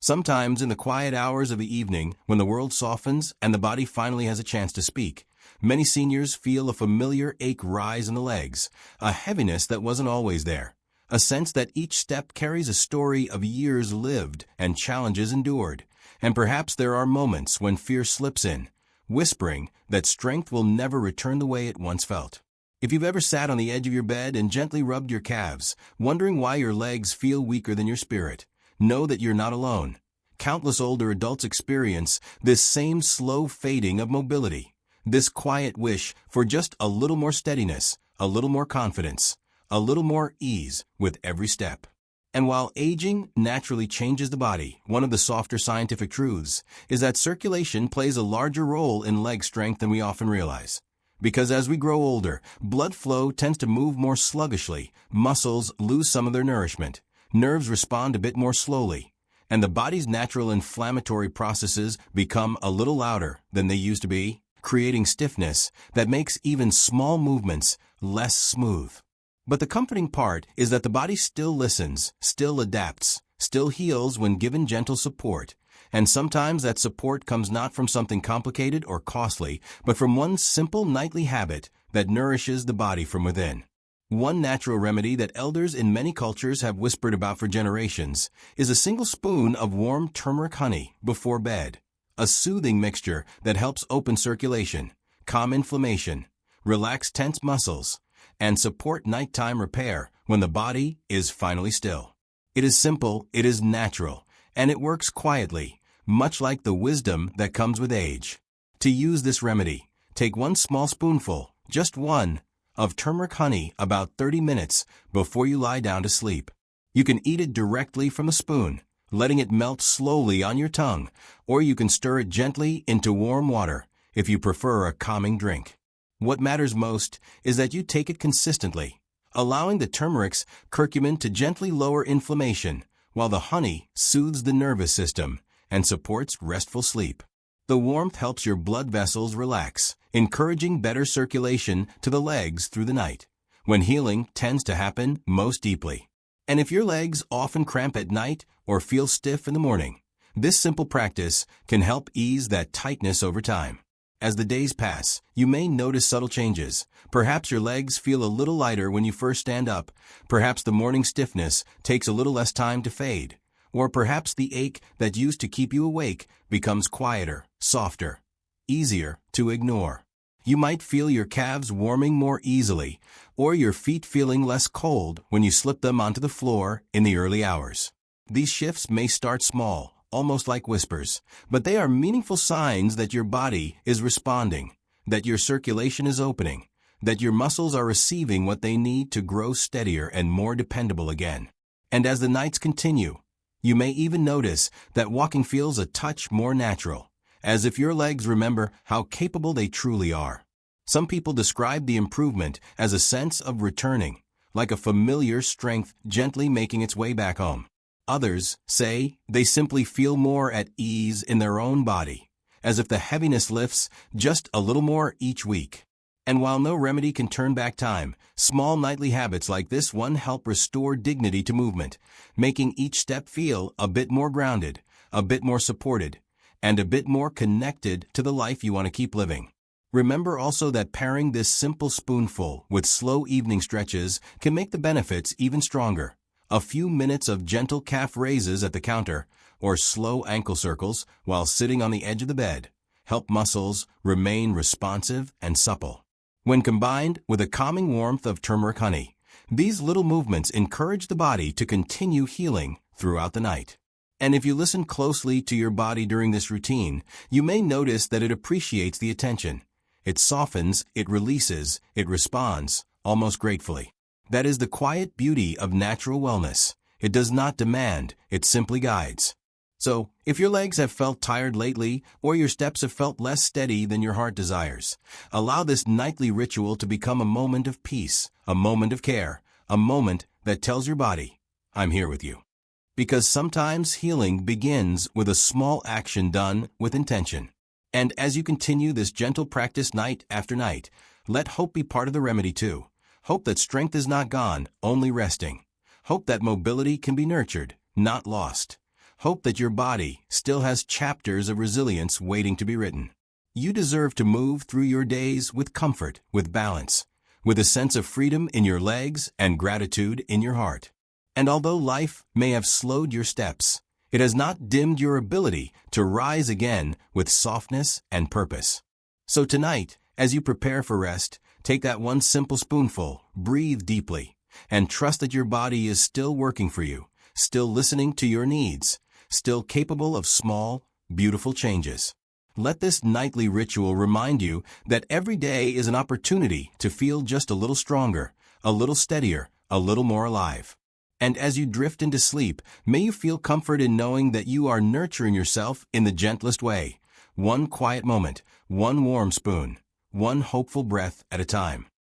Sometimes in the quiet hours of the evening, when the world softens and the body finally has a chance to speak, many seniors feel a familiar ache rise in the legs, a heaviness that wasn't always there, a sense that each step carries a story of years lived and challenges endured. And perhaps there are moments when fear slips in, whispering that strength will never return the way it once felt. If you've ever sat on the edge of your bed and gently rubbed your calves, wondering why your legs feel weaker than your spirit, know that you're not alone. Countless older adults experience this same slow fading of mobility, this quiet wish for just a little more steadiness, a little more confidence, a little more ease with every step. And while aging naturally changes the body, one of the softer scientific truths is that circulation plays a larger role in leg strength than we often realize. Because as we grow older, blood flow tends to move more sluggishly, muscles lose some of their nourishment, nerves respond a bit more slowly, and the body's natural inflammatory processes become a little louder than they used to be, creating stiffness that makes even small movements less smooth. But the comforting part is that the body still listens, still adapts, still heals when given gentle support. And sometimes that support comes not from something complicated or costly, but from one simple nightly habit that nourishes the body from within. One natural remedy that elders in many cultures have whispered about for generations is a single spoon of warm turmeric honey before bed, a soothing mixture that helps open circulation, calm inflammation, relax tense muscles, and support nighttime repair when the body is finally still. It is simple, it is natural, and it works quietly, much like the wisdom that comes with age. To use this remedy, take one small spoonful, just one, of turmeric honey about 30 minutes before you lie down to sleep. You can eat it directly from the spoon, letting it melt slowly on your tongue, or you can stir it gently into warm water if you prefer a calming drink. What matters most is that you take it consistently, allowing the turmeric's curcumin to gently lower inflammation, while the honey soothes the nervous system and supports restful sleep. The warmth helps your blood vessels relax, encouraging better circulation to the legs through the night, when healing tends to happen most deeply. And if your legs often cramp at night or feel stiff in the morning, this simple practice can help ease that tightness over time. As the days pass, you may notice subtle changes. Perhaps your legs feel a little lighter when you first stand up. Perhaps the morning stiffness takes a little less time to fade. Or perhaps the ache that used to keep you awake becomes quieter, softer, easier to ignore. You might feel your calves warming more easily, or your feet feeling less cold when you slip them onto the floor in the early hours. These shifts may start small, almost like whispers, but they are meaningful signs that your body is responding, that your circulation is opening, that your muscles are receiving what they need to grow steadier and more dependable again. And as the nights continue, you may even notice that walking feels a touch more natural, as if your legs remember how capable they truly are. Some people describe the improvement as a sense of returning, like a familiar strength gently making its way back home. Others say they simply feel more at ease in their own body, as if the heaviness lifts just a little more each week. And while no remedy can turn back time, small nightly habits like this one help restore dignity to movement, making each step feel a bit more grounded, a bit more supported, and a bit more connected to the life you want to keep living. Remember also that pairing this simple spoonful with slow evening stretches can make the benefits even stronger. A few minutes of gentle calf raises at the counter, or slow ankle circles while sitting on the edge of the bed, help muscles remain responsive and supple. When combined with a calming warmth of turmeric honey, these little movements encourage the body to continue healing throughout the night. And if you listen closely to your body during this routine, you may notice that it appreciates the attention. It softens, it releases, it responds, almost gratefully. That is the quiet beauty of natural wellness. It does not demand, it simply guides. So, if your legs have felt tired lately, or your steps have felt less steady than your heart desires, allow this nightly ritual to become a moment of peace, a moment of care, a moment that tells your body, I'm here with you. Because sometimes healing begins with a small action done with intention. And as you continue this gentle practice night after night, let hope be part of the remedy too. Hope that strength is not gone, only resting. Hope that mobility can be nurtured, not lost. Hope that your body still has chapters of resilience waiting to be written. You deserve to move through your days with comfort, with balance, with a sense of freedom in your legs and gratitude in your heart. And although life may have slowed your steps, it has not dimmed your ability to rise again with softness and purpose. So tonight, as you prepare for rest, take that one simple spoonful, breathe deeply, and trust that your body is still working for you, still listening to your needs, still capable of small, beautiful changes. Let this nightly ritual remind you that every day is an opportunity to feel just a little stronger, a little steadier, a little more alive. And as you drift into sleep, may you feel comfort in knowing that you are nurturing yourself in the gentlest way, one quiet moment, one warm spoon, one hopeful breath at a time.